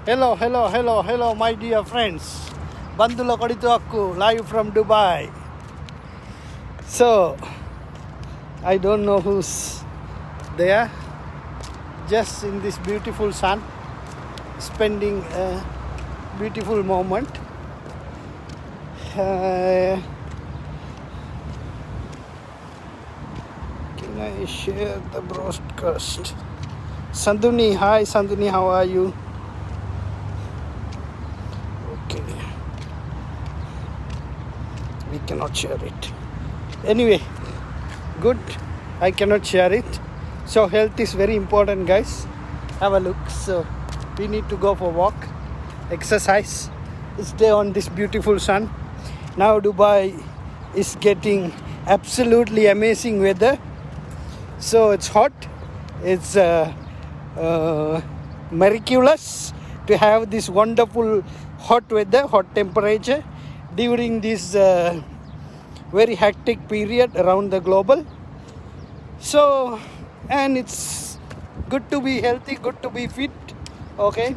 Hello, my dear friends. Bandula Kodituakku, live from Dubai. So, I don't know who's there. Just in this beautiful sun, spending a beautiful moment. Can I share the broadcast? Sanduni, hi Sanduni, how are you? Okay, we cannot share it. Anyway, good. I cannot share it. So health is very important, guys. Have a look. So we need to go for walk, exercise, stay on this beautiful sun. Now Dubai is getting absolutely amazing weather. So it's hot. It's miraculous to have this wonderful hot weather, hot temperature during this very hectic period around the global. So, and it's good to be healthy, good to be fit. Okay,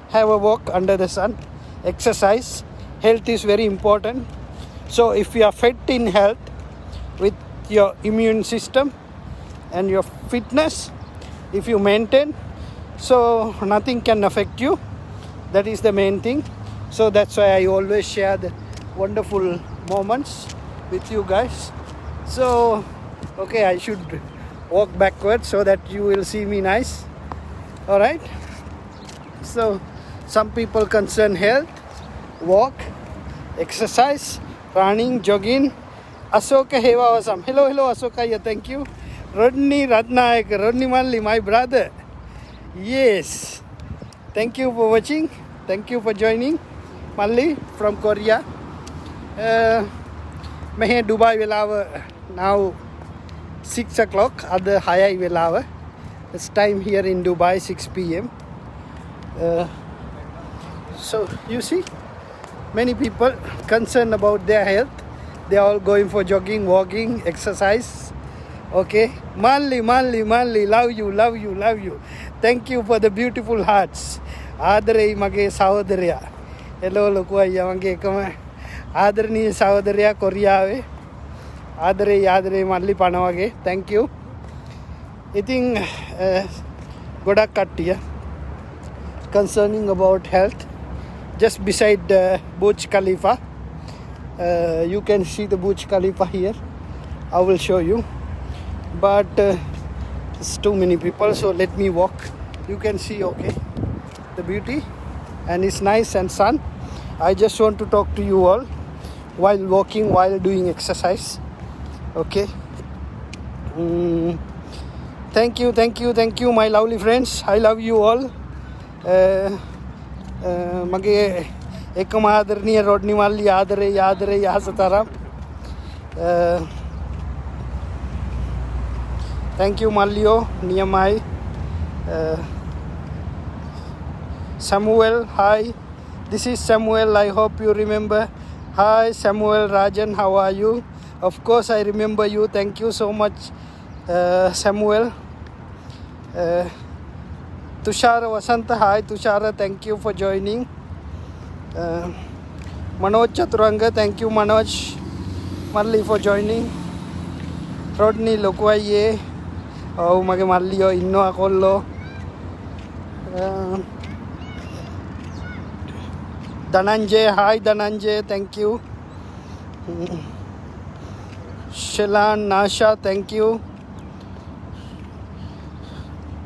have a walk under the sun, exercise. Health is very important. So if you are fit in health with your immune system and your fitness, if you maintain, so nothing can affect you. That is the main thing. So that's why I always share the wonderful moments with you guys. So okay, I should walk backwards so that you will see me nice. All right. So some people concern health, walk, exercise, running, jogging. Asoka Hevawasam. Hello, Asoka. Yeah, thank you. Rodney Ratnaik, Rodney Malli, my brother. Yes. Thank you for watching. Thank you for joining. Malli from Korea. Mehe Dubai Velawa now 6 o'clock. Other Hayai Velawa. It's time here in Dubai 6 p.m. So you see, many people concerned about their health. They are all going for jogging, walking, exercise. Okay, Manli, love you. Thank you for the beautiful hearts. Adare mage sahodariya. Hello, lokuaya mage kama. Adarni sahodariya Korea. Adare Manli panawage. Thank you. I think Godak Kattiya concerning about health. Just beside Burj Khalifa. You can see the Burj Khalifa here. I will show you. But it's too many people, so let me walk. You can see, okay, the beauty. And it's nice and sun. I just want to talk to you all while walking, while doing exercise. Okay. Thank you, my lovely friends. I love you all. Mage ekam adarniya Rodney Malli adare Yahasataram. Thank you, Mallio, Niyamai. Samuel, hi. This is Samuel. I hope you remember. Hi, Samuel Rajan. How are you? Of course, I remember you. Thank you so much, Samuel. Tushara Vasanta. Hi, Tushara. Thank you for joining. Manoj Chaturanga. Thank you, Manoj Malli, for joining. Rodney Lokwaye. Oh, mage Mallio inno akollo. Dhananjay, hi Dhananjay, thank you. Shelan, Nasha, thank you.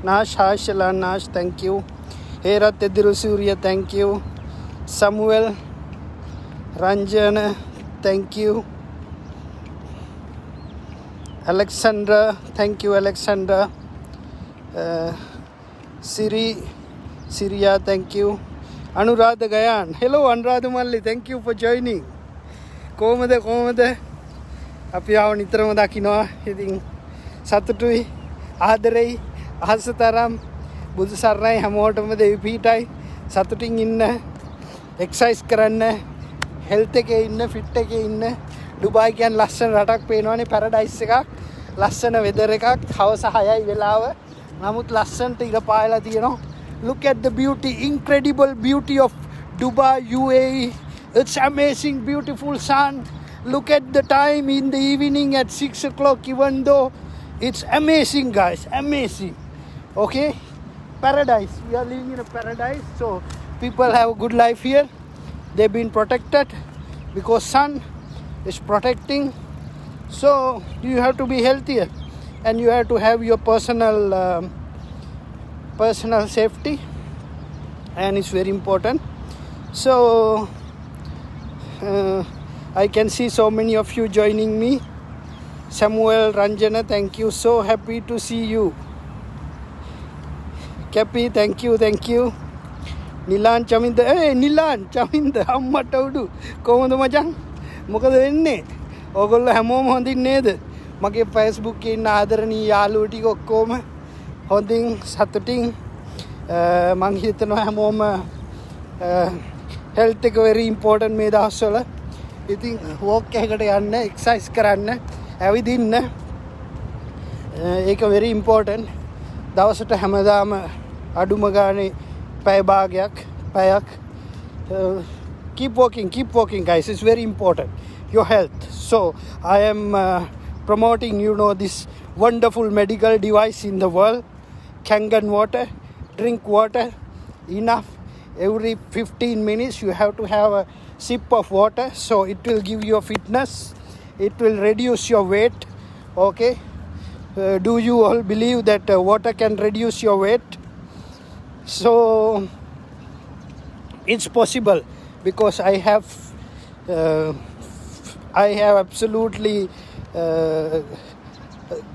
Nash, hi Shelan, Nash, thank you. Hera Tediru Surya, thank you. Samuel Ranjan, thank you. Alexandra, thank you, Alexandra. Syria, thank you. Anuradha Gayan, hello Anuradha Malli, thank you for joining. Komada. Apiyaw nitrama dakinoa. Iting satutui adarei ahasataram budu sarnai hamoටම දෙවි පිටයි සතුටින් ඉන්න exercise කරන්න health එකේ ඉන්න fit එකේ ඉන්න Dubai කියන්නේ ලස්සන රටක් පේනවනේ පැරඩයිස් එකක් ලස්සන වෙදර් එකක් හවස 6යි වෙලාව නමුත් ලස්සනට ඉර පායලා තියෙනවා Look at the beauty, incredible beauty of Dubai, UAE. It's amazing, beautiful sun. Look at the time in the evening at 6 o'clock, even though it's amazing, guys, amazing. Okay, paradise. We are living in a paradise, so people have a good life here. They've been protected because sun is protecting. So you have to be healthier, and you have to have your personal safety, and it's very important. So I can see so many of you joining me. Samuel Ranjana, thank you. So happy to see you. Kapi, thank you. Nilan Chaminda, hey Nilan Chaminda, අම්මට උඩු කොහොමද මචං? මොකද වෙන්නේ? ඕගොල්ලෝ හැමෝම හොඳින් නේද? මගේ Facebook එකේ ඉන්න ආදරණීය යාළුවෝ ටික ඔක්කොම හොඳින් සතුටින් මං හිතනවා හැමෝම health එක very important මේ දවස්වල. ඉතින් walk එකකට යන්න, exercise කරන්න, ඇවිදින්න ඒක very important. දවසට හැමදාම අඩුම ගානේ පැය භාගයක් පැයක් keep walking guys, it's very important, your health. So I am promoting this wonderful medical device in the world, Kangen water. Drink water enough. Every 15 minutes you have to have a sip of water, so it will give you a fitness, it will reduce your weight. Okay, do you all believe that water can reduce your weight? So it's possible, because I have absolutely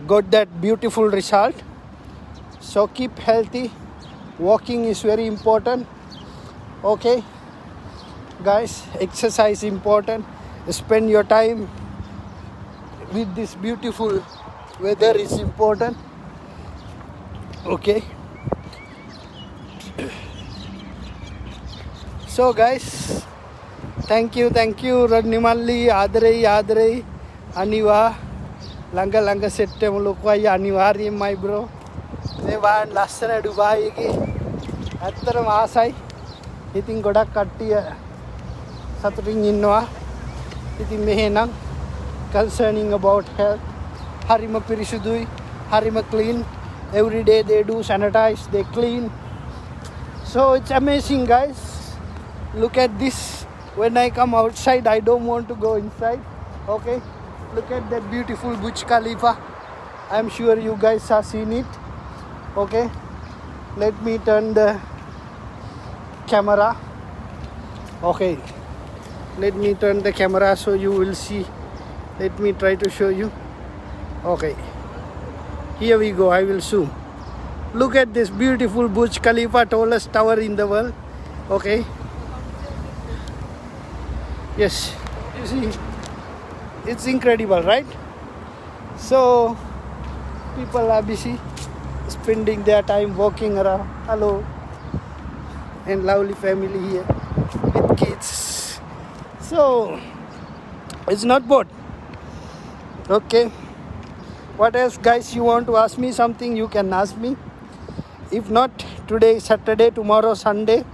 got that beautiful result. So keep healthy. Walking is very important. Okay guys, exercise important. Spend your time with this beautiful weather is important. Okay, so guys, thank you Radnimalli, ආදරෙයි අනිවා ළඟ set එකම ලොකුයි අනිවාර්යයෙන් my bro. මේ වාන් ලස්සන Dubai එකේ ඇත්තටම ආසයි. ඉතින් ගොඩක් කට්ටිය සතුටින් ඉන්නවා. ඉතින් මෙහෙනම් concerning about health, හරිම පිරිසුදුයි, හරිම clean. Every day they do sanitize, they clean. So it's amazing guys. Look at this. When I come outside, I don't want to go inside. Okay, look at that beautiful Burj Khalifa. I'm sure you guys have seen it. Okay, let me turn the camera. Okay, let me turn the camera so you will see. Let me try to show you. Okay, here we go. I will zoom. Look at this beautiful Burj Khalifa, tallest tower in the world. Okay, yes, you see, it's incredible, right? So people are busy spending their time walking around. Hello, and lovely family here with kids. So it's not bad. Okay, what else guys, you want to ask me something, you can ask me. If not, today Saturday, tomorrow Sunday.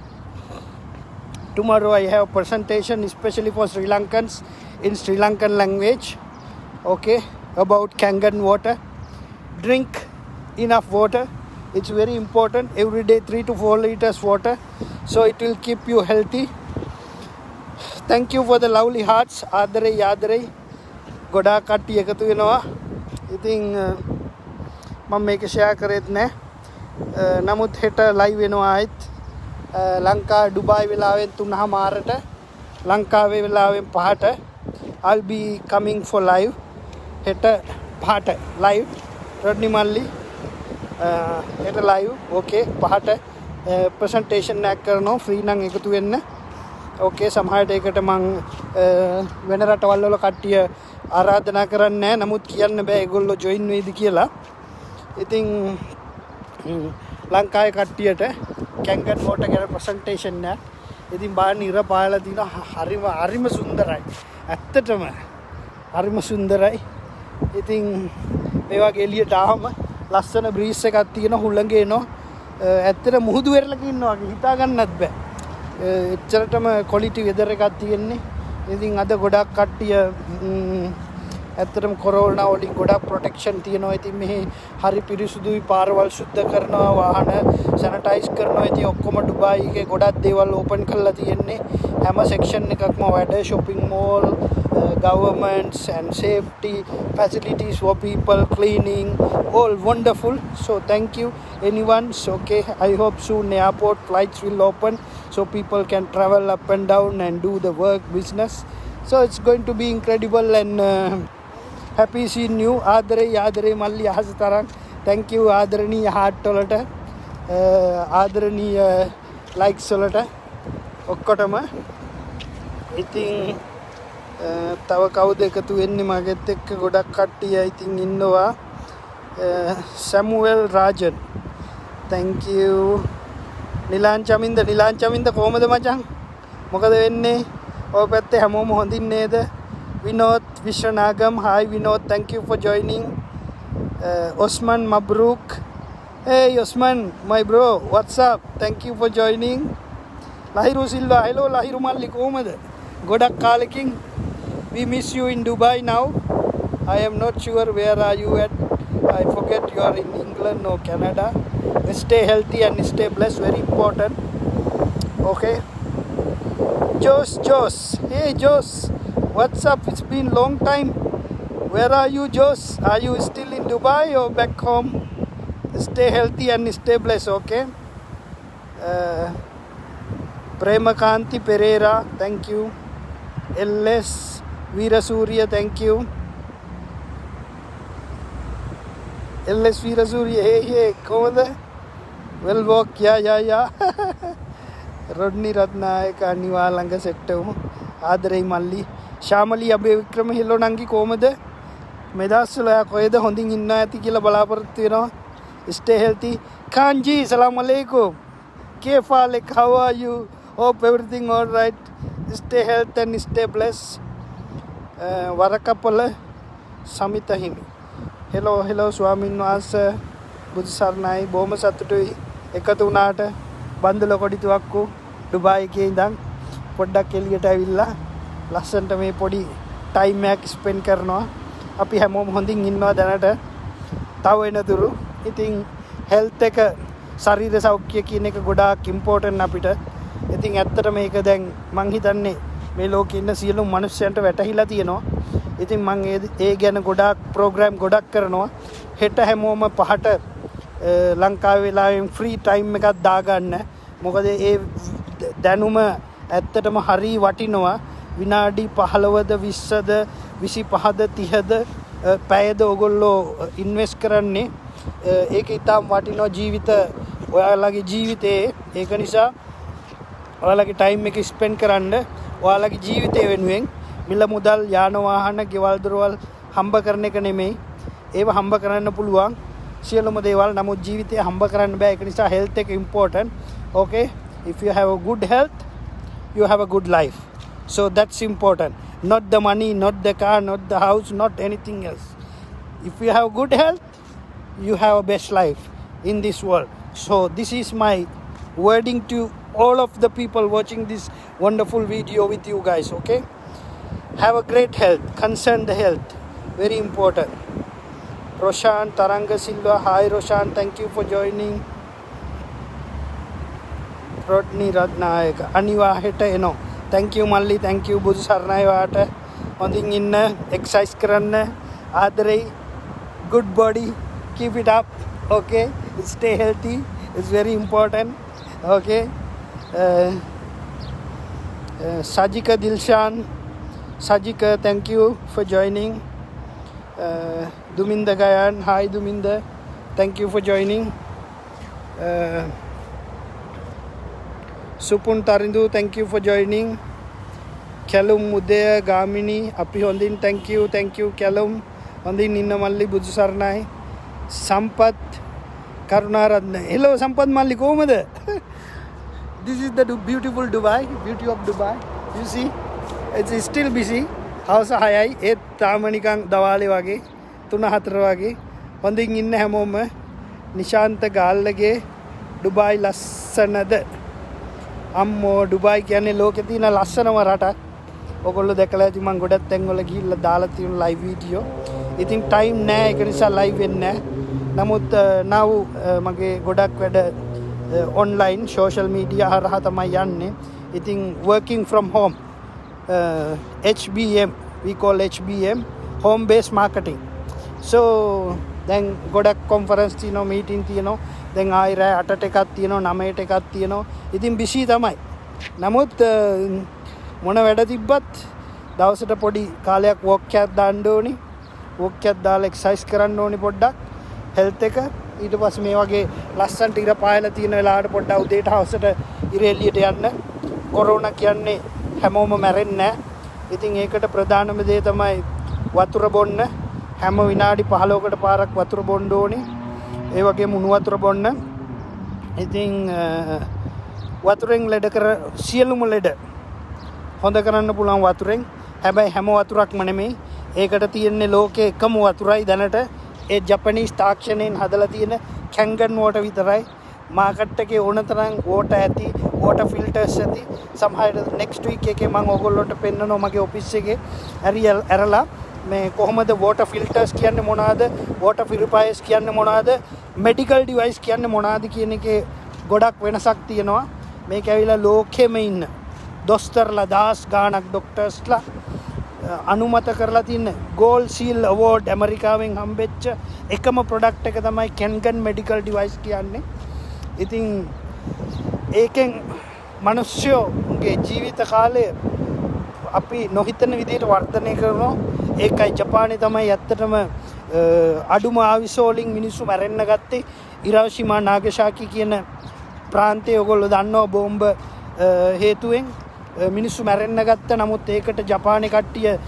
Tomorrow I have a presentation especially for Sri Lankans in Sri Lankan language. Okay, about Kangen water. Drink enough water. It's very important. Every day 3 to 4 liters water, so it will keep you healthy. Thank you for the lovely hearts. ආදරෙයි ගොඩාක් කට්ටිය එකතු වෙනවා. ඉතින් මම මේක share කරෙත් නැහැ. නමුත් හෙට ලයිව් වෙනවා ආයෙත්. ලංකා ඩුබායි වෙලාවෙන් 3:00ට, ලංකාවේ වෙලාවෙන් 5ට. I'll be coming for live. හෙට 5ට live. රොඩ්නිමල්ලි හෙට live. Okay, 5ට presentation එකක් කරනවා. free නම් එකතු වෙන්න. Okay, සමහරට ඒකට මං වෙන රටවල් වල කට්ටිය ආරාධනා කරන්නේ නැහැ. නමුත් කියන්න බෑ ඒගොල්ලෝ join වෙයිද කියලා. ඉතින් ලංකාවේ කට්ටියට Kangen water ගැන presentation එක. ඉතින් බලන්න ඉර පායලා තිනවා. හරිම සුන්දරයි. ඇත්තටම හරිම සුන්දරයි. ඉතින් මේ වගේ එළියට ආවම ලස්සන breeze එකක් තියෙන හුළඟ එනවා. ඇත්තට මුහුදු වෙරළක ඉන්නවා වගේ හිතා ගන්නත් බෑ. එච්චරටම ක්වොලිටි වෙදර් එකක් තියෙන්නේ. ඉතින් අද ගොඩක් කට්ටිය ඇත්තටම කොරෝනා වලින් ගොඩක් ප්‍රොටෙක්ෂන් තියෙනවා. ඉතින් මෙහි හරි පිරිසුදුයි, පාරවල් සුද්ධ කරනවා, වාහන සැනිටයිස් කරනවා. ඉතින් ඔක්කොම ඩුබායි එකේ ගොඩක් දේවල් ඕපන් කරලා තියෙන්නේ. හැම සෙක්ෂන් එකක්ම වැඩ, shopping mall, governments and safety facilities for people, cleaning, all wonderful. So thank you anyone. So okay, I hope soon airport flights will open so people can travel up and down and do the work business. So it's going to be incredible and happy seeing you. ආදරේ මල්ලි අහස තරම්. Thank you ආදරණීය heart වලට, ආදරණීය likes වලට ඔක්කොටම. ඉතින් තව කවුද එකතු වෙන්නේ මගෙත් එක්ක? ගොඩක් කට්ටිය ඉතින් ඉන්නවා. Samuel Rajan, thank you. Nilan Chaminda කොහමද මචං? මොකද වෙන්නේ? ඔය පැත්තේ හැමෝම හොඳින් නේද? Vinod විශ්වනාගම්, hi Vinod, thank you for joining. Osman Mabruk, hey Osman my bro, what's up? Thank you for joining. Lahiru Silva, hello Lahiru මල්ලි කොහමද? ගොඩක් කාලෙකින්. We miss you in Dubai now. I am not sure where are you at. I forget you are in England or Canada. Stay healthy and stay blessed, very important. Okay. Jos, hey Jos, what's up? It's been long time. Where are you, Jos? Are you still in Dubai or back home? Stay healthy and stay blessed, okay? Premakanti Pereira, thank you. LS Veerasurya, thank you. LS Veerasurya, hey, කොහොමද? Well walk, yeah. Rodney Ratnayaka අනිවා ළඟ set වෙමු. ආදරෙයි මල්ලි. Shamali Abeywickrama hello නංගි කොහමද? මේ දවස්වල ඔයා කොහෙද? හොඳින් ඉන්නවා ඇති කියලා බලාපොරොත්තු වෙනවා. Stay healthy. Kanji, salam alaikum. Kefalek, how are you? Hope everything all right. Stay healthy and stay blessed. Warakapala Samita Himi. Hello ස්වාමීන් වහන්සේ. බුදු සරණයි. බොහොම සතුටුයි එකතු වුණාට. බන්දුල කොඩිතුවක්කු ඩුබායි එකේ ඉඳන් පොඩ්ඩක් එළියට ඇවිල්ලා ලස්සනට මේ පොඩි ටයිම් එකක් ස්පෙන්ඩ් කරනවා. අපි හැමෝම හොඳින් ඉන්නවා දැනට. තව වෙනතුරු ඉතින් හෙල්ත් එක, ශරීර සෞඛ්‍ය කියන එක ගොඩාක් ඉම්පෝටන්ට් අපිට. ඉතින් ඇත්තට මේක දැන් මං හිතන්නේ මේ ලෝකේ ඉන්න සියලුම මිනිස්සුන්ට වැටහිලා තියෙනවා. ඉතින් මං ඒ ගැන ගොඩාක් ප්‍රෝග්‍රෑම් ගොඩක් කරනවා. හෙට හැමෝම 5ට ලංකාවේ වෙලාවෙන් ෆ්‍රී ටයිම් එකක් දාගන්න. මොකද ඒ දැනුම ඇත්තටම හරි වටිනවා. විනාඩි 15ද 20ද 25ද 30ද පැයද ඔයගොල්ලෝ ඉන්වෙස්ට් කරන්නේ. ඒක ඉතාම වටිනවා ඔයාලගේ ජීවිතේ. ඒක නිසා ඔයාලගේ ටයිම් එක ස්පෙන්ඩ් කරන්න. ඔයාලගේ ජීවිතය වෙනුවෙන් මිල මුදල්, යාන වාහන, ගෙවල් දොරවල් හම්බ කරන එක නෙමෙයි. ඒව හම්බ කරන්න පුළුවන් සියලුම දේවල්. නමුත් ජීවිතය හම්බ කරන්න බෑ. ඒක නිසා හෙල්ත් එක important. Okay, if you have a good health, you have a good life. So that's important. Not the money, not the car, not the house, not anything else. If you have good health, you have a best life in this world. So this is my wording to all of the people watching this wonderful video with you guys. Okay, have a great health. Concern the health, very important. Roshan Taranga Silva, hi Roshan, thank you for joining. Rodney Ratnayaka අනිවා හෙට එනවා. thank you මල්ලි, thank you බුදු සරණයි වාට. හොඳින් ඉන්න, exercise කරන්න. ආදරෙයි. good body, keep it up. Okay, stay healthy, it's very important. Okay, Sajika Dilshan, Sajika, thank you for joining. Duminda Gayan, hi Duminda, thank you for joining. Supun Tarindu, thank you for joining. Kalum Mudaya Gamini, Api Hondin, thank you Kalum. Hondin Ninna Malli Budu Sarnai. Sampath Karunaratne, hello Sampath Malli komada? This is the beautiful Dubai, beauty of Dubai. You see, it's still busy. How's hayai? It Tamanikan Dawale Wage, Tuna Hatra Wage. Hondin in Hamoma, Nishanta Galage, Dubai ලස්සනද අම්මෝ Dubai කියන්නේ ලෝකේ තියෙන ලස්සනම රටක් ඔයගොල්ලෝ දැකලා ඇති මම ගොඩක් තැන්වල ගිහිල්ලා දාලා තියෙන ලයිව් වීඩියෝ ඉතින් ටයිම් නෑ ඒක නිසා ලයිව් වෙන්නේ නෑ නමුත් now මගේ ගොඩක් වැඩ online social media හරහා තමයි යන්නේ ඉතින් working from home HBM we call HBM home based marketing so දැන් ගොඩක් conference තියෙනවා meeting තියෙනවා දැන් ආයෙ රෑ 8ට එකක් තියෙනවා 9ට එකක් තියෙනවා ඉතින් busy තමයි නමුත් මොන වැඩ තිබ්බත් දවසට පොඩි කාලයක් walk එකක් දාන්න ඕනි walk එකක් දාලා exercise කරන්න ඕනි පොඩ්ඩක් health එක ඊට පස්සේ මේ වගේ ලස්සනට ඉර පායලා තියෙන වෙලාවට පොඩ්ඩක් උදේට හවසට ඉර එළියට යන්න කොරෝනා කියන්නේ හැමෝම මැරෙන්නේ නැහැ ඉතින් ඒකට ප්‍රධානම දේ තමයි වතුර බොන්න හැම විනාඩි 15කට පාරක් වතුර බොන්න ඕනේ ඒ වගේම උණු වතුර බොන්න ඉතින් වතුරෙන් ලෙඩ කර සියලුම ලෙඩ හොඳ කරන්න පුළුවන් වතුරෙන් හැබැයි හැම වතුරක්ම නෙමෙයි ඒකට තියෙන්නේ ලෝකේ එකම වතුරයි දැනට ඒ ජපනීස් තාක්ෂණයෙන් හදලා තියෙන කැන්ගන් වෝටර් විතරයි මාකට් එකේ ඕන තරම් වෝටර් ඇති වෝටර් ෆිල්ටර්ස් ඇති සමහරවිට නෙක්ස්ට් වීක් එකේ මම ඕගොල්ලන්ට පෙන්නනවා මගේ ඔෆිස් එකේ ඇරලා මේ කොහොමද වෝටර් ෆිල්ටර්ස් කියන්නේ මොනවද වෝටර් පියුරිෆයර්ස් කියන්නේ මොනවද මෙඩිකල් ඩිවයිස් කියන්නේ මොනවද කියන එකේ ගොඩක් වෙනසක් තියෙනවා මේක ඇවිල්ලා ලෝකෙම ඉන්න දොස්තරලා දාස් ගාණක් ડોක්ටර්ස්ලා අනුමත කරලා තියෙන ගෝල්ඩ් සීල් අවෝඩ් ඇමරිකාවෙන් හම්බෙච්ච එකම ප්‍රොඩක්ට් එක තමයි කැන්ගන් මෙඩිකල් ඩිවයිස් කියන්නේ. ඉතින් ඒකෙන් මිනිස්සුගේ ජීවිත කාලය අපි නොහිතන විදිහට වර්ධනය කරනවා. ඒකයි ජපානයේ තමයි ඇත්තටම අඩුම ආවිස වලින් මිනිස්සු මැරෙන්න ගත්තේ. හිරෝෂිමා නාගසාකි කියන ප්‍රාන්තයේ ඔයගොල්ලෝ දන්නවා බෝම්බ හේතුවෙන් මිනිස්සු මැරෙන්න ගත්තා. නමුත් ඒකට ජපානයේ කට්ටිය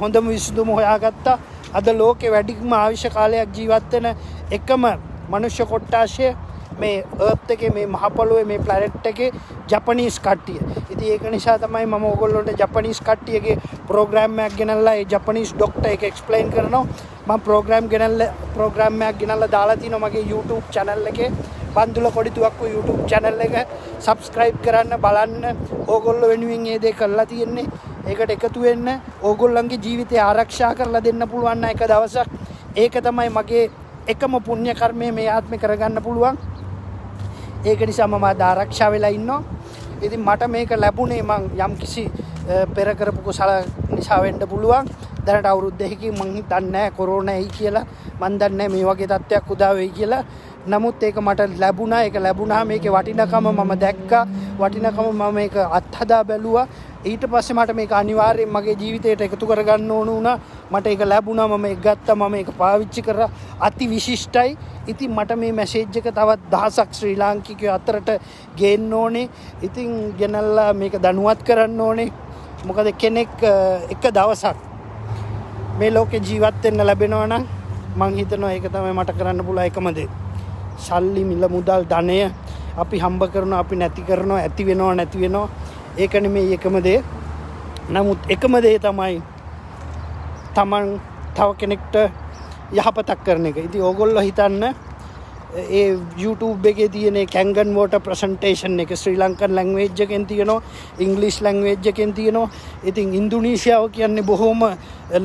හොඳම විසඳුම හොයාගත්තා. අද ලෝකේ වැඩිම ආයුෂ කාලයක් ජීවත් වෙන එකම මනුෂ්‍ය කොට්ටාශය මේ අර්ත් එකේ මේ මහ පොළොවේ මේ ප්ලැනට් එකේ ජපනීස් කට්ටිය. ඉතින් ඒක නිසා තමයි මම ඔයගොල්ලන්ට ජපනීස් කට්ටියගේ ප්‍රෝග්‍රෑම් එකක් ගෙනල්ලා ඒ ජපනීස් ડોක්ටර් එක එක්ස්ප්ලেইন කරනවා. මම ප්‍රෝග්‍රෑම් එකක් ගෙනල්ලා දාලා තිනවා මගේ YouTube channel එකේ. බන්දුල කොඩි තුවක්කු YouTube channel එක subscribe කරන්න බලන්න ඕගොල්ලෝ වෙනුවෙන් මේ දේ කරලා තියෙන්නේ ඒකට එකතු වෙන්න ඕගොල්ලන්ගේ ජීවිතය ආරක්ෂා කරලා දෙන්න පුළුවන් එක දවසක් ඒක තමයි මගේ එකම පුණ්‍ය කර්මය මේ ආත්මේ කරගන්න පුළුවන් ඒක නිසා මම ආරක්ෂා වෙලා ඉන්නවා ඉතින් මට මේක ලැබුණේ මං යම් කිසි පෙර කරපු කුසල නිසා වෙන්න පුළුවන් දැනට අවුරුදු දෙකකින් මං දන්නේ නැහැ කොරෝනා එයි කියලා මං දන්නේ නැහැ මේ වගේ තත්ත්වයක් උදා වෙයි කියලා නමුත් ඒක මට ලැබුණා ඒක ලැබුණා මේකේ වටිනකම මම දැක්කා වටිනකම මම මේක අත්හදා බැලුවා ඊට පස්සේ මට මේක අනිවාර්යයෙන් මගේ ජීවිතයට එකතු කරගන්න ඕන වුණා මට ඒක ලැබුණා මම ඒක ගත්තා මම ඒක පාවිච්චි කරා අති විශිෂ්ටයි ඉතින් මට මේ මැසේජ් එක තවත් දහසක් ශ්‍රී ලාංකිකයෝ අතරට ගේන්න ඕනේ ඉතින් ගෙනල්ලා මේක දැනුවත් කරන්න ඕනේ මොකද කෙනෙක් එක දවසක් මේ ලෝකේ ජීවත් වෙන්න ලැබෙනවා නම් මං හිතනවා ඒක තමයි මට කරන්න පුළුවන් එකම දේ සල්ලි මිල මුදල් ධනය අපි හම්බ කරනවා අපි නැති කරනවා ඇති වෙනවා නැති වෙනවා ඒක නෙමෙයි එකම දේ නමුත් එකම දේ තමයි තමන් තව කෙනෙක්ට යහපතක් කරන එක. ඉතින් ඕගොල්ලෝ හිතන්න ඒ YouTube එකේ තියෙන කැන්ගන් වෝටර් ප්‍රසන්ටේෂන් එක ශ්‍රී ලංකන් ලැන්ග්වේජ් එකෙන් තියෙනවා ඉංග්‍රීසි ලැන්ග්වේජ් එකෙන් තියෙනවා. ඉතින් ඉන්දුනීසියාව කියන්නේ බොහොම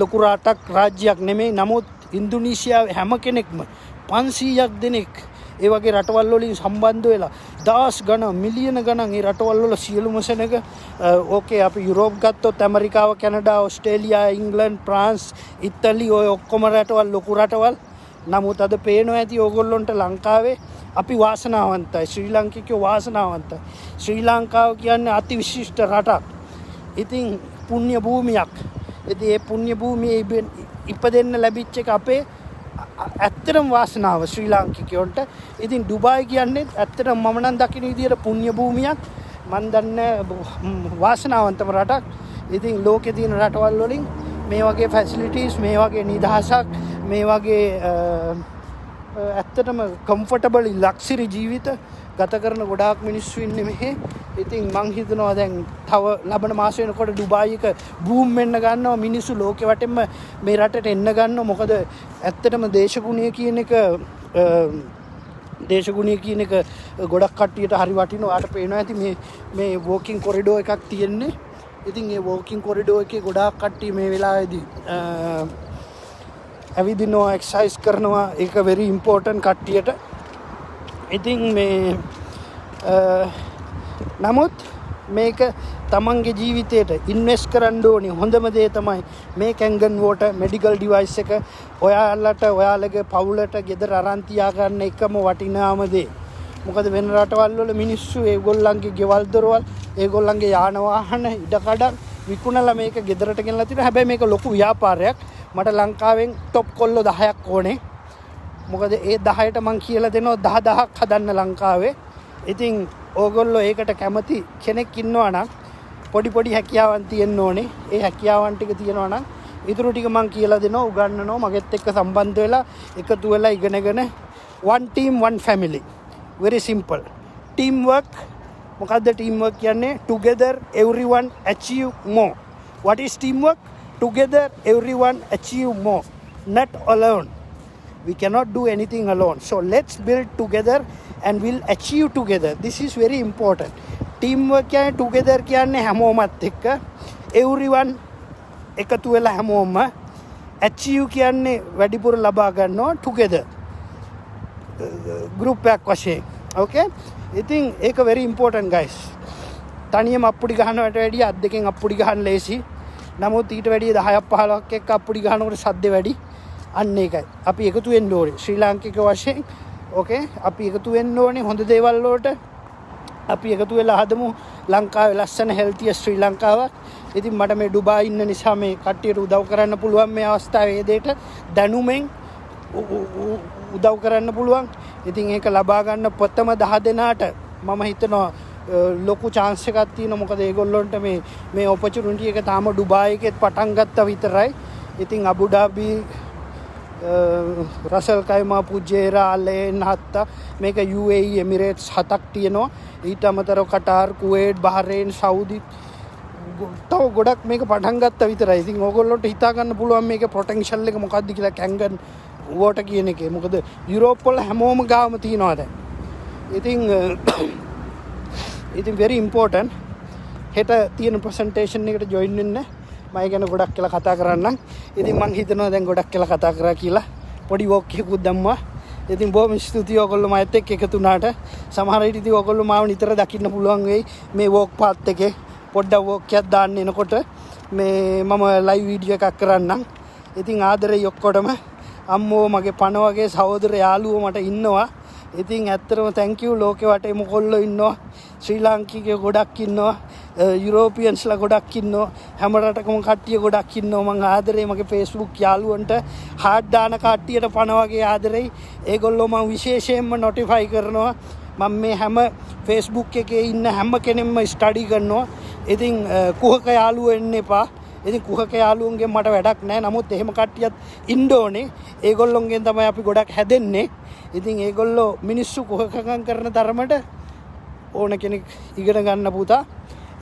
ලොකු රටක් රාජ්‍යයක් නෙමෙයි. නමුත් ඉන්දුනීසියාවේ හැම කෙනෙක්ම 500ක් දෙනෙක් ඒ වගේ රටවල් වලින් සම්බන්ධ වෙලා දහස් ගණන් මිලියන ගණන් ඒ රටවල් වල සියලුම සෙනග ඕකේ අපි යුරෝප් ගත්තොත් ඇමරිකාව කැනඩා ඕස්ට්‍රේලියා ඉංග්ලන්ඩ් ෆ්‍රාන්ස් ඉතාලි ඔය ඔක්කොම රටවල් ලොකු රටවල් නමුත් අද පේනවා ඇති ඕගොල්ලොන්ට ලංකාවේ අපි වාසනාවන්තයි ශ්‍රී ලාංකිකයෝ වාසනාවන්තයි ශ්‍රී ලංකාව කියන්නේ අති විශිෂ්ට රටක් ඉතින් පුණ්‍ය භූමියක් ඉතින් ඒ පුණ්‍ය භූමියේ ඉපදෙන්න ලැබිච්ච එක අපේ ඇත්තටම වාසනාව ශ්‍රී ලාංකිකයන්ට. ඉතින් ඩුබායි කියන්නේ ඇත්තටම මම නම් දකින විදියට පුණ්‍ය භූමියක්. මන් දන්නේ වාසනාවන්තම රටක්. ඉතින් ලෝකේ තියෙන රටවල් වලින් මේ වගේ ෆැසිලිටිස් මේ වගේ නිදහසක් මේ වගේ ඇත්තටම කම්ෆර්ටබල් ලක්සරි ජීවිත ගත කරන ගොඩාක් මිනිස්සු ඉන්නේ මෙහි. ඉතින් මං හිතනවා දැන් තව ලබන මාස වෙනකොට ඩුබායි එක බූම් වෙන්න ගන්නවා මිනිස්සු ලෝකෙ වටෙම මේ රටට එන්න ගන්නවා මොකද ඇත්තටම දේශගුණය කියන එක දේශගුණය කියන එක ගොඩක් කට්ටියට හරි වටිනවා. ඔයාලට පේනවා ඇති මේ වෝකින් කොරිඩෝ එකක් තියෙන්නේ. ඉතින් ඒ වෝකින් කොරිඩෝ එකේ ගොඩාක් කට්ටිය මේ වෙලාවේදී ඇවිදිනවා, එක්සර්සයිස් කරනවා. ඒක very important කට්ටියට. ඉතින් මේ නමුත් මේක තමන්ගේ ජීවිතයට ඉන්වෙස්ට් කරන්න ඕනේ. හොඳම දේ තමයි මේ කැන්ගන් වෝටර් මෙඩිකල් ඩිවයිස් එක ඔයාලට ඔයාලගේ පවුලට ගෙදර අරන් තියාගන්න එකම වටිනාම දේ. මොකද වෙන රටවල් වල මිනිස්සු ඒගොල්ලන්ගේ ගෙවල් දොරවල්, ඒගොල්ලන්ගේ යාන වාහන ඉඩකඩම් විකුණලා මේක ගෙදරට ගෙනලා තියෙනවා. හැබැයි මේක ලොකු ව්‍යාපාරයක්. මට ලංකාවෙන් টොප් කොල්ලෝ 10ක් ඕනේ. මොකද ඒ 10ට මං කියලා දෙනවා 10000ක් හදන්න ලංකාවේ. ඉතින් ඕගොල්ලෝ ඒකට කැමති කෙනෙක් ඉන්නවා නම් පොඩි හැකියාවන් තියෙන්න ඕනේ. ඒ හැකියාවන් ටික තියෙනවා නම් ඊටු ටික මං කියලා දෙනවා, උගන්වනවා. මගෙත් එක්ක සම්බන්ධ වෙලා එකතු වෙලා ඉගෙනගෙන one team one family. Very simple. Teamwork. මොකද්ද teamwork කියන්නේ? Together everyone achieve more. What is teamwork? Together everyone achieve more. Not alone. We cannot do anything alone. So let's build together and we'll achieve together. This is very important. Teamwork කියන්නේ together කියන්නේ හැමෝමත් එක්ක everyone එකතු වෙලා හැමෝම achieve කියන්නේ වැඩිපුර ලබා ගන්නවා together. group එකක් වශයෙන්. Okay? ඉතින් ඒක very important guys. තනියම අප්පුඩි ගහනවට වැඩිය අත් දෙකෙන් අප්පුඩි ගහන්න ලේසි. නමුත් ඊට වැඩිය 10ක් 15ක් එක්ක අප්පුඩි ගහනකොට සද්ද වැඩි. අන්න ඒකයි. අපි එකතු වෙන්න ඕනේ ශ්‍රී ලාංකික වශයෙන්. ඕකේ? අපි එකතු වෙන්න ඕනේ හොඳ දේවල් වලට. අපි එකතු වෙලා හදමු ලංකාවේ ලස්සන හෙල්තිය ශ්‍රී ලංකාවක්. ඉතින් මට මේ ඩුබායි ඉන්න නිසා මේ කට්ටියට උදව් කරන්න පුළුවන් මේ අවස්ථාවේ දෙයට දැනුමෙන් උදව් කරන්න පුළුවන්. ඉතින් ඒක ලබා ගන්න ප්‍රථම 10 දෙනාට මම හිතනවා ලොකු chance එකක් තියෙනවා. මොකද ඒගොල්ලන්ට මේ opportunity එක තාම ඩුබායි එකෙත් පටන් ගත්තා විතරයි. ඉතින් අබු ඩාබි රසල් කයිමා පුජේරා අලෙන් හත්තා මේක UAE එමිරේට්ස් 7ක් තියෙනවා. ඊට අමතරව කටාර්, කුවේට්, බහරේන්, සෞදි තව ගොඩක් මේක පටන් ගත්තා විතරයි. ඉතින් ඕගොල්ලන්ට හිතා ගන්න පුළුවන් මේකේ පොටෙන්ෂල් එක මොකක්ද කියලා කැන්ගන් වෝටර් කියන එකේ. මොකද යුරෝප් වල හැමෝම ගාම තියෙනවා දැන්. ඉතින් very important. හෙට තියෙන ප්‍රසන්ටේෂන් එකට ජොයින් වෙන්න. මම ගැන ගොඩක් කියලා කතා කරන්නම්. ඉතින් මං හිතනවා දැන් ගොඩක් කියලා කතා කරා කියලා. පොඩි වොක් එකකුත් දැම්මා. ඉතින් බොහොම ස්තුතියි ඔයගොල්ලෝ මයිත් එක්ක එකතු වුණාට. සමහර විට ඉතින් ඔයගොල්ලෝ මාව නිතර දකින්න පුළුවන් වෙයි මේ වොක් පාත් එකේ. පොඩ්ඩක් වොක් එකක් දාන්න එනකොට මේ මම ලයිව් වීඩියෝ එකක් කරන්නම්. ඉතින් ආදරේ ඔක්කොටම අම්මෝ මගේ පණ වගේ සහෝදර යාළුවෝ මට ඉන්නවා. ඉතින් ඇත්තටම thank you. ලෝකේ වටේම කොල්ලෝ ඉන්නවා. ශ්‍රී ලාංකිකයෝ ගොඩක් ඉන්නවා. යුරෝපියන්ස්ලා ගොඩක් ඉන්නවා. හැම රටකම කට්ටිය ගොඩක් ඉන්නවා. මං ආදරේ මගේ Facebook යාළුවන්ට හાર્ට් දාන කට්ටියට පණ වගේ ආදරෙයි. ඒගොල්ලෝ මම විශේෂයෙන්ම notify කරනවා. මම මේ හැම Facebook එකේ ඉන්න හැම කෙනෙක්ම ස්ටඩි කරනවා. ඉතින් කුහක යාළුවෝ එන්න එපා. ඉතින් කුහක යාළුවන්ගෙන් මට වැඩක් නැහැ. නමුත් එහෙම කට්ටියත් ඉන්න ඕනේ. ඒගොල්ලොන්ගෙන් තමයි අපි ගොඩක් හැදෙන්නේ. ඉතින් ඒගොල්ලෝ මිනිස්සු කුහකකම් කරන තරමට ඕන කෙනෙක් ඉගෙන ගන්න පුතා.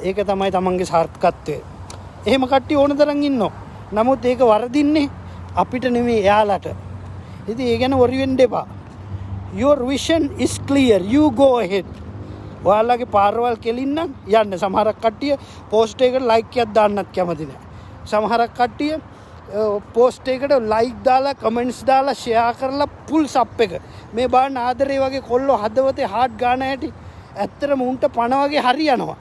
ඒක තමයි තමන්ගේ සාර්ථකත්වය. එහෙම කට්ටිය ඕන තරම් ඉන්නවා. නමුත් ඒක වරදින්නේ අපිට නෙමෙයි එයාලට. ඉතින් ඒ ගැන worry වෙන්න එපා. Your vision is clear. You go ahead. ඔයාලගේ පාරවල් කෙලින්නම් යන්න. සමහරක් කට්ටිය පෝස්ට් එකකට ලයික් එකක් දාන්නත් කැමති නැහැ. සමහරක් කට්ටිය පෝස්ට් එකට ලයික් දාලා කමෙන්ට්ස් දාලා ෂෙයා කරලා ෆුල් සබ් එක. මේ බලන්න ආදරේ වගේ කොල්ලෝ හදවතේ හાર્ට් ගාන හැටි. ඇත්තටම උන්ට පණ වගේ හරියනවා.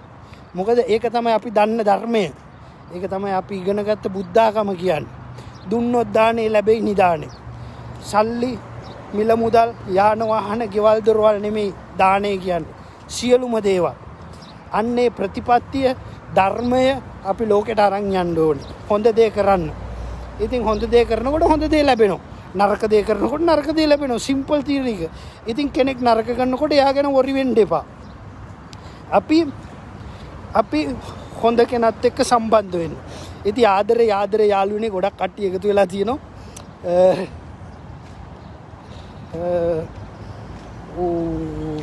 මොකද ඒක තමයි අපි දන්න ධර්මය. ඒක තමයි අපි ඉගෙනගත්ත බුද්ධාගම කියන්නේ. දුන්නොත් දානේ ලැබෙයි නිදානේ. සල්ලි, මිල මුදල්, යාන වාහන, ගෙවල් දොරවල් නෙමෙයි දානේ කියන්නේ. සියලුම දේවල්. අන්නේ ප්‍රතිපත්තිය ධර්මය අපි ලෝකෙට අරන් යන්න ඕනේ. හොඳ දේ කරන්න. ඉතින් හොඳ දේ කරනකොට හොඳ දේ ලැබෙනවා. නරක දේ කරනකොට නරක දේ ලැබෙනවා. සිම්පල් තියරි එක. ඉතින් කෙනෙක් නරක කරනකොට එයා ගැන worry වෙන්න එපා. අපි හොඳ කෙනත් එක්ක සම්බන්ධ වෙන්න. ඉතින් ආදරේ යාළුවනේ ගොඩක් කට්ටිය එකතු වෙලා තියෙනවා.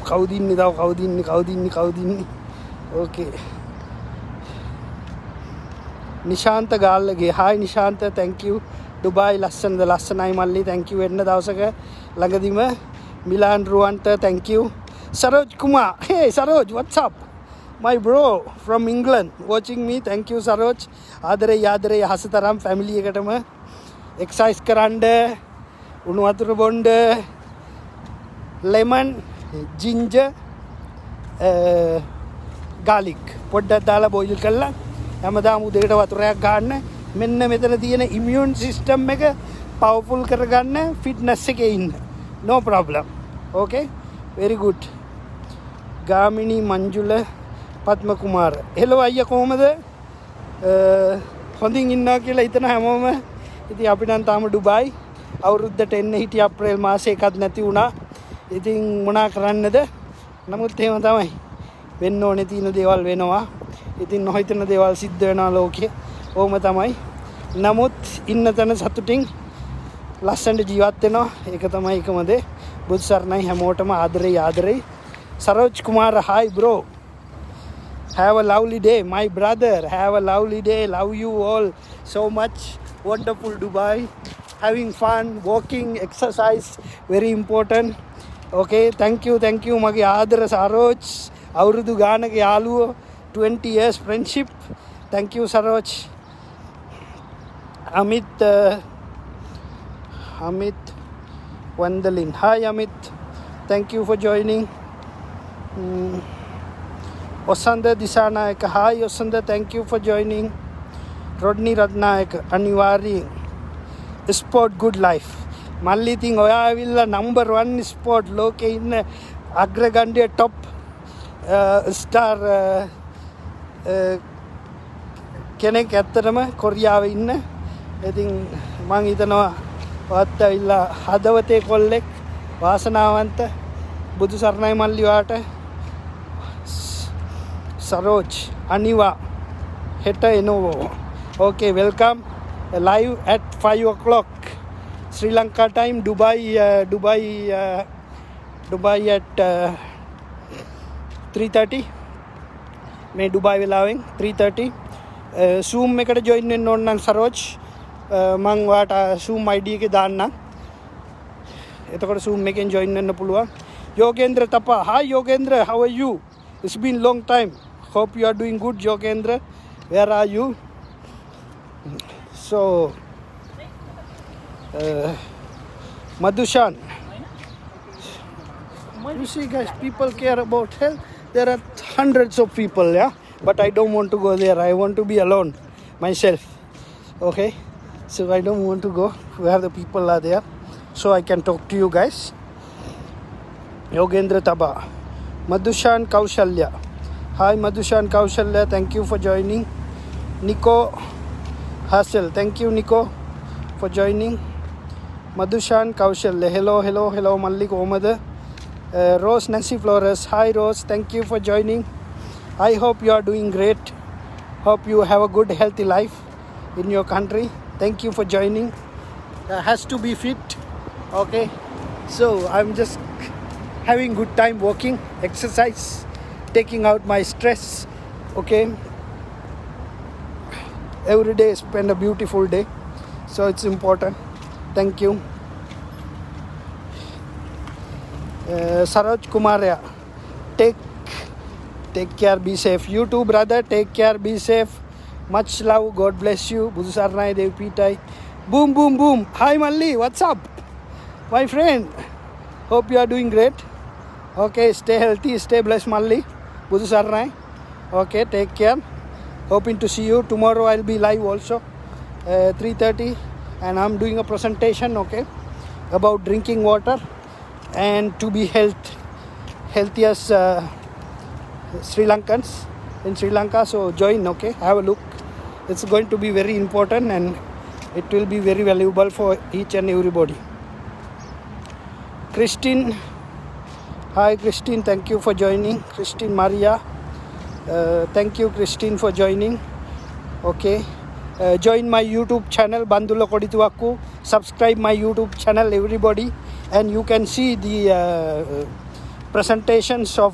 කවුද ඉන්නේ? Okay. Nishantha Gallage hi Nishantha thank you. Dubai ලස්සනයි මල්ලි thank you වෙන්න දවසක ළඟදිම Milan Ruanta, thank you. Saroj Kumar, hey Saroj, what's up? My bro from England watching me, thank you Saroj. Adare Hasataram family ekatama exercise karanda, unu wathura bonda, lemon, ginger, garlic. පොඩ්ඩක් දාලා Boyle කරලා හැමදාම උදේට වතුරක් ගන්න. මෙන්න මෙතන තියෙන ඉමියුන් system එක පවර්ෆුල් කරගන්න ෆිට්නස් එකේ ඉන්න. No problem. Okay? Very good. Gamini Manjula පద్ම කුමාර. hello අයියා කොහමද? හොඳින් ඉන්නවා කියලා හිතන හැමෝම. ඉතින් අපි නම් තාම ඩුබායි. අවුරුද්දට එන්න හිටිය අප්‍රේල් මාසේ එකක් නැති වුණා. ඉතින් මොනා කරන්නද? නමුත් එහෙම තමයි. වෙන්න ඕනේ තියෙන දේවල් වෙනවා. ඉතින් නොහිතන දේවල් සිද්ධ වෙනවා ලෝකේ. ඕම තමයි. නමුත් ඉන්න තැන සතුටින් ලස්සනට ජීවත් වෙනවා. ඒක තමයි එකම දේ. බුදු සරණයි හැමෝටම ආදරේ. සරෝජ් කුමාර hi bro. Have a lovely day my brother. Have a lovely day. Love you all so much. Wonderful Dubai. Having fun, walking, exercise very important. Okay, thank you මගේ ආදර සරෝජ්. අවුරුදු ගානක යාළුවෝ 20 years friendship. Thank you Saroj. Amit Wandalin, hi Amit, thank you for joining. Osanda Disanayaka, hi Osanda, thank you for joining. Rodney Ratnayak, Aniwari sport good life. Malli thing oya avilla number 1 sport loke in Agragandia top star කෙනෙක් ඇත්තටම කොරියාවේ ඉන්න. ඉතින් මං හිතනවා ඔයත් ඇවිල්ලා හදවතේ කොල්ලෙක් වාසනාවන්ත. බුදු සරණයි මල්ලි වාට. සරෝජ් අනිවා හෙට එනෝ. Okay, welcome live at 5 o'clock Sri Lanka time. Dubai at 3:30 මේ ඩුබායි වෙලාවෙන් 3:30 Zoom එකට join වෙන්න ඕන නම් සරෝජ් මම ඔයාට Zoom ID එක දාන්නම්. එතකොට Zoom එකෙන් join වෙන්න පුළුවන්. Yogendra Tapa, hi Yogendra, how are you? It's been long time. Hope you are doing good Yogendra. Where are you? So Madhushan, you see guys, people care about health. There are hundreds of people, yeah, but I don't want to go there. I want to be alone myself. Okay, so I don't want to go where the people are there, so I can talk to you guys. Yogendra Taba, Madhushan Kaushalya, hi Madhushan Kaushalya, thank you for joining. Nico Hassel, thank you Nico for joining. Madhushan Kaushalya, hello Malik Omada. Rose Nancy Flores, hi Rose, thank you for joining. I hope you are doing great. Hope you have a good healthy life in your country. Thank you for joining. Has to be fit. Okay, so I'm just having good time walking, exercise, taking out my stress. Okay, every day spend a beautiful day, so it's important. Thank you. Saroj Kumaria, take care, be safe. You too brother, take care, be safe. Much love, God bless you. Budu Sarnai Dev Pitai. Boom. Hi Malli, what's up my friend? Hope you are doing great. Okay, stay healthy, stay blessed Malli. Budu Sarnai. Okay, take care. Hoping to see you tomorrow. I'll be live also 3:30 and I'm doing a presentation, okay, about drinking water and to be healthy as Sri Lankans in Sri Lanka. So join, okay, have a look. It's going to be very important and it will be very valuable for each and everybody. Christine, hi Christine, thank you for joining. Christine Maria, thank you Christine for joining. Okay, join my YouTube channel Bandula Kodituaku. Subscribe my YouTube channel everybody, and you can see the presentations of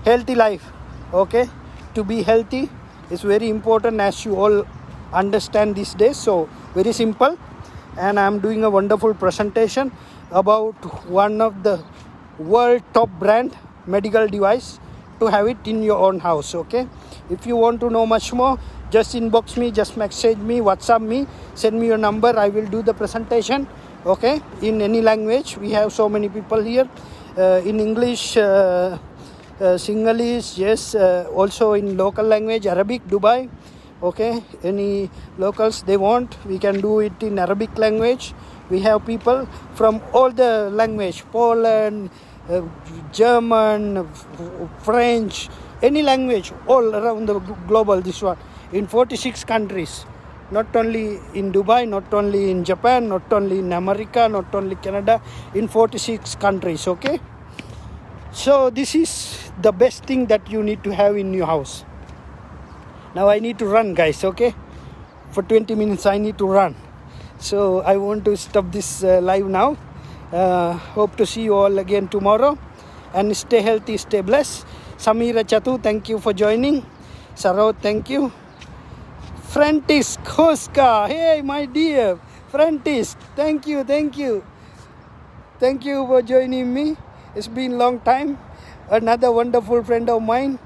healthy life. Okay, to be healthy is very important, as you all understand these days. So very simple, and I'm doing a wonderful presentation. about one of the world top brand medical device to have it in your own house. Okay, if you want to know much more, just inbox me, just message me, WhatsApp me, send me your number. I will do the presentation, okay, in any language. We have so many people here, in English, Sinhalese, yes, also in local language, Arabic, Dubai. Okay, any locals they want, we can do it in Arabic language. We have people from all the language, Poland, German, French, any language, all around the global, this one, in 46 countries. Not only in Dubai, not only in Japan, not only in America, not only Canada, in 46 countries, okay? So this is the best thing that you need to have in your house. Now I need to run, guys, okay? For 20 minutes I need to run. So I want to stop this live now. Hope to see you all again tomorrow. And stay healthy, stay blessed. Samira Chatu, thank you for joining. Sarot, thank you. Francis Koska, hey my dear. Francis, thank you. Thank you for joining me. It's been a long time. Another wonderful friend of mine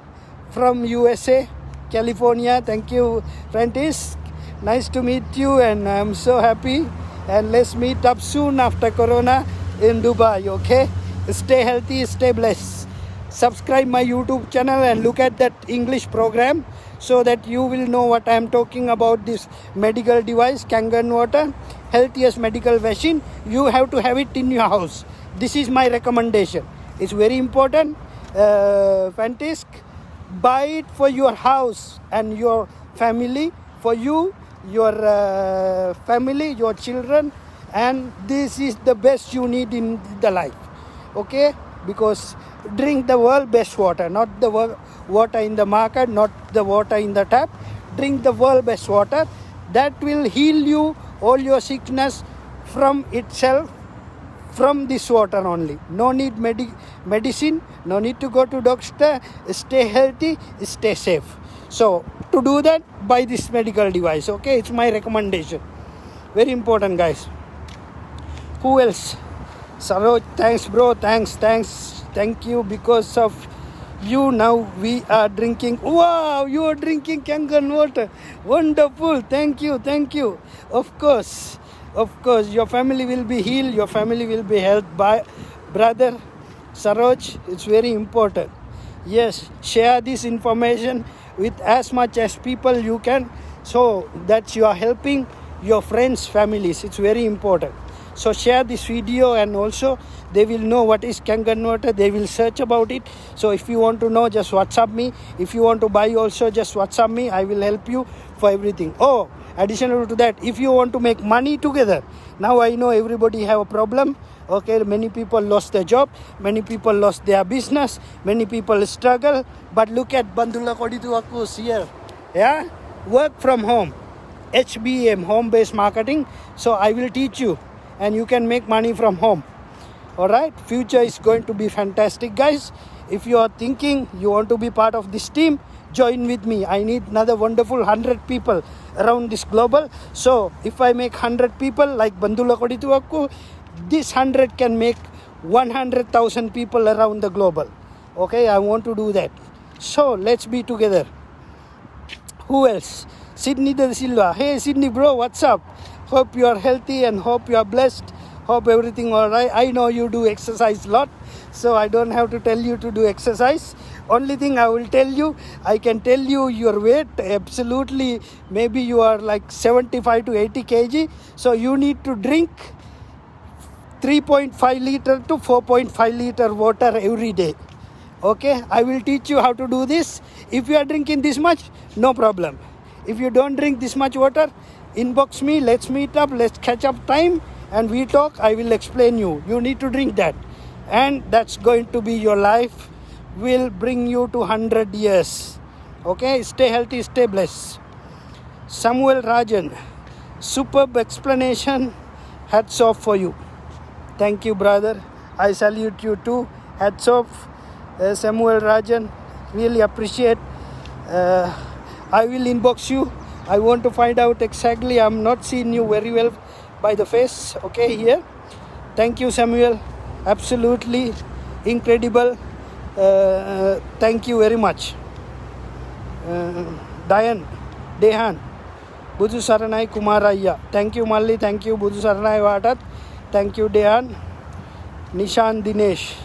from USA, California. Thank you, Francis. Nice to meet you, and I'm so happy. And let's meet up soon after Corona in Dubai, okay? Stay healthy, stay blessed. Subscribe my YouTube channel and look at that English program so that you will know what I'm talking about. This medical device, Kangen water, healthiest medical machine. You have to have it in your house. This is my recommendation. It's very important. Fantastic. Buy it for your house and your family, for you, your family, your children, and this is the best you need in the life, okay? Because drink the world best water, not the water in the market, not the water in the tap. Drink the world best water. That will heal you all your sickness from itself, from this water only. No need medicine, no need to go to doctor. Stay healthy, stay safe. So to do that, buy this medical device, okay? It's my recommendation. Very important, guys. Who else? Saroj, thanks bro, thanks. Thank you. Because of you now we are drinking. Wow, you are drinking Kangen water. Wonderful. Thank you. Of course, your family will be healed, your family will be helped by brother Saroj. It's very important. Yes, share this information with as much as people you can, so that you are helping your friends, families. It's very important. So share this video, and also they will know what is Kangen water. They will search about it. So if you want to know, just WhatsApp me. If you want to buy also, just WhatsApp me. I will help you for everything. Oh, additional to that, if you want to make money together, now I know everybody have a problem. Okay, many people lost their job, many people lost their business, many people struggle. But look at Bandula Koditu Akus here. Yeah, work from home, HBM, home-based marketing. So I will teach you, and you can make money from home. All right, future is going to be fantastic, guys. If you are thinking you want to be part of this team, join with me. I need another wonderful 100 people around this global. So if I make 100 people like Bandula Koditu Aku, this 100 can make 100,000 people around the global. Okay, I want to do that. So let's be together. Who else? Sydney De Silva. Hey Sydney bro, what's up? Hope you are healthy and hope you are blessed. Hope everything all right. I know you do exercise a lot, so I don't have to tell you to do exercise. Only thing I will tell you, I can tell you your weight. Absolutely, maybe you are like 75 to 80 kg. So you need to drink 3.5 liter to 4.5 liter water every day. Okay, I will teach you how to do this. If you are drinking this much, no problem. If you don't drink this much water, inbox me, let's meet up, let's catch up time and we talk. I will explain you. You need to drink that, and that's going to be your life, will bring you to 100 years. Okay, stay healthy, stay blessed. Samuel Rajan, superb explanation. Hats off for you. Thank you, brother. I salute you too. Hats off, Samuel Rajan. Really appreciate. I will inbox you. I want to find out exactly. I'm not seeing you very well by the face. Okay, here. Thank you, Samuel. Absolutely incredible. Thank you very much. Dayan, Dehan, Budu Saranai Kumaraya. Thank you, Malli. Thank you, Budu Saranai Vatat. Thank you, Dehan. Nishan Dinesh.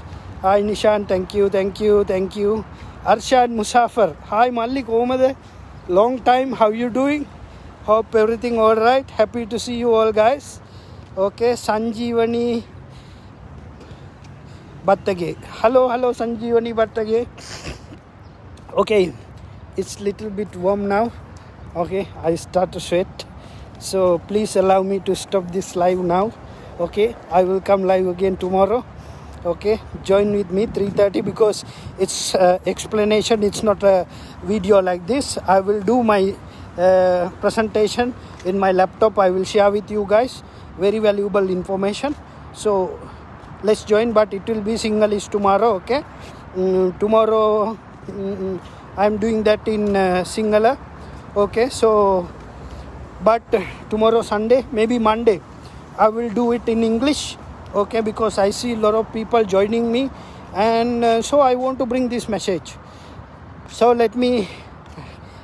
Hi, Nishan. Thank you, thank you, thank you. Arshad Musafar. Hi, Malli. Komade. Long time. How you doing? Hope everything all right. Happy to see you all, guys. Okay, Sanjeevani Battage. Hello, Sanjeevani Battage. Okay, it's little bit warm now. Okay, I start to sweat. So please allow me to stop this live now. Okay, I will come live again tomorrow. Okay, join with me 3:30 because it's explanation. It's not a video like this. I will do my presentation in my laptop. I will share with you guys very valuable information. So let's join, but it will be Sinhalese tomorrow. Okay, tomorrow I'm doing that in Sinhala. Okay, so but tomorrow Sunday, maybe Monday, I will do it in English. Okay, because I see a lot of people joining me, and so I want to bring this message. So let me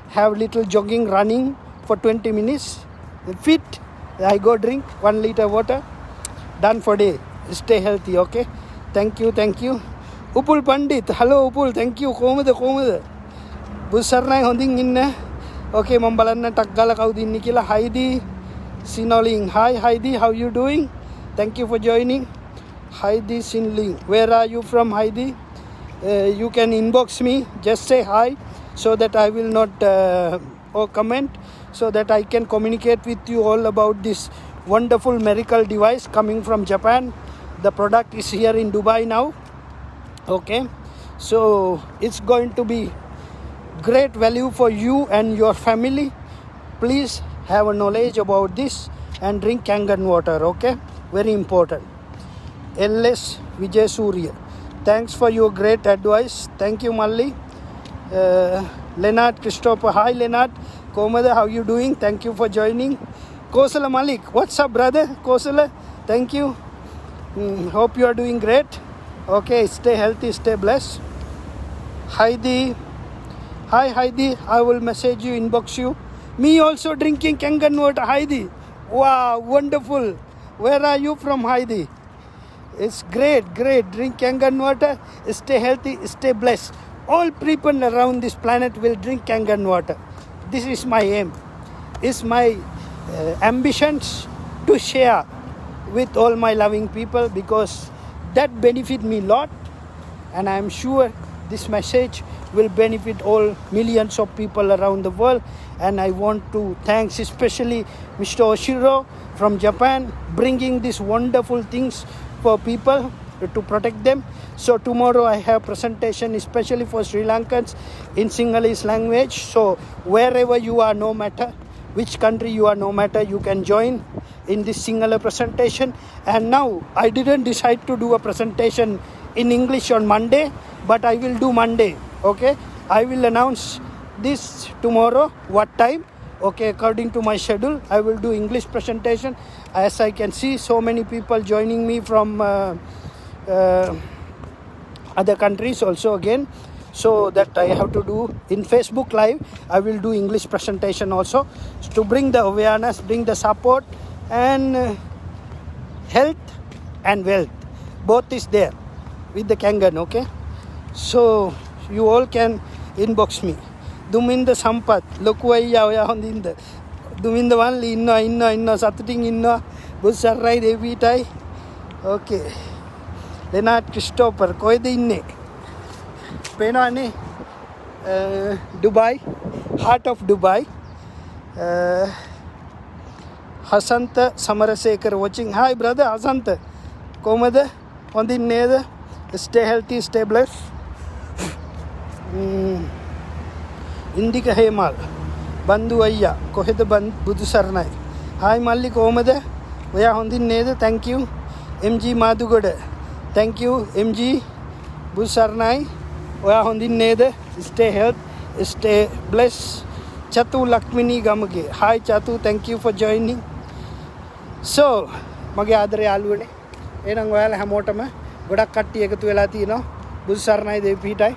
have little jogging, running for 20 minutes. Fit, I go drink 1 liter water. Done for day. Stay healthy. Okay. Thank you. Upul Pandit. Hello Upul. Thank you. Komada. Busarnai honding inna. Okay, mambalanna taggala kaudin nikila. Heidi Sinoling. Hi Heidi, how you doing? Thank you for joining. Heidi Sinling. Where are you from, Heidi? You can inbox me. Just say hi so that I will not or comment, so that I can communicate with you all about this wonderful miracle device coming from Japan. The product is here in Dubai now. Okay, so it's going to be great value for you and your family. Please have a knowledge about this and drink Kangen water. Okay, very important. LS Vijay Surya, thanks for your great advice. Thank you, Malli. Leonard Christopher. Hi Leonard. Komada, how you doing? Thank you for joining. Kosala Malik, what's up, brother? Kosala, thank you. Hope you are doing great. Okay, stay healthy, stay blessed. Heidi. Hi Heidi, I will message you, inbox you. Me also drinking Kangen water, Heidi. Wow, wonderful. Where are you from, Heidi? It's great. Drink Kangen water, stay healthy, stay blessed. All people around this planet will drink Kangen water. This is my aim. It's my ambitions to share with all my loving people, because that benefit me a lot, and I am sure this message will benefit all millions of people around the world. And I want to thank especially Mr. Oshiro from Japan, bringing these wonderful things for people to protect them. So tomorrow I have presentation especially for Sri Lankans in Sinhalese language. So wherever you are, no matter which country you are, no matter, you can join in this Sinhala presentation. And now I didn't decide to do a presentation in English on Monday, but I will do Monday. Okay, I will announce this tomorrow what time. Okay, according to my schedule, I will do English presentation. As I can see, so many people joining me from other countries also again. So that I have to do in Facebook Live. I will do English presentation also to bring the awareness, bring the support, and health and wealth. Both is there with the Kangen. Okay, so you all can inbox me. Duminda Sampat, Lokuaya Hondinda, Duminda Wanli, inno, Sating inno, Busarai Devitai. Okay, Leonard Christopher, Koidine, Penane, Dubai, heart of Dubai. Hasanta Samarasekar watching. Hi, brother Hasanta. Komada, on the nether, stay healthy, stay blessed. Indika Hemal, Bandu Aya, Koheda Budu Sarnai. Hi Malli Komada, we are on the nether. Thank you. MG Madugoda, thank you. MG Busarnai, we are on the nether. Stay healthy, stay blessed. Chatu Lakmini Gamage. Hi Chatu, thank you for joining. So, Magadre Alune. එහෙනම් ඔයාලා හැමෝටම ගොඩක් කට්ටිය එකතු වෙලා තිනවා බුදු සරණයි දෙවි පිහිටයි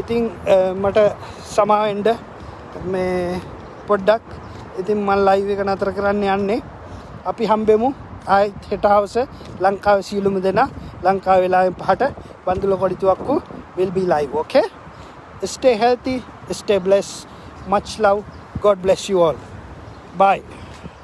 ඉතින් මට සමාවෙන්න මේ පොඩ්ඩක් ඉතින් මම ලයිව් එක නතර කරන්න යන්නේ අපි හම්බෙමු ආයෙත් හෙට හවස ලංකාවේ සීලුම දෙනා ලංකාවේ වෙලාවෙන් 5ට Bandula කොඩිතුවක්කු will be live. Okay, stay healthy, stay blessed, much love, God bless you all, bye.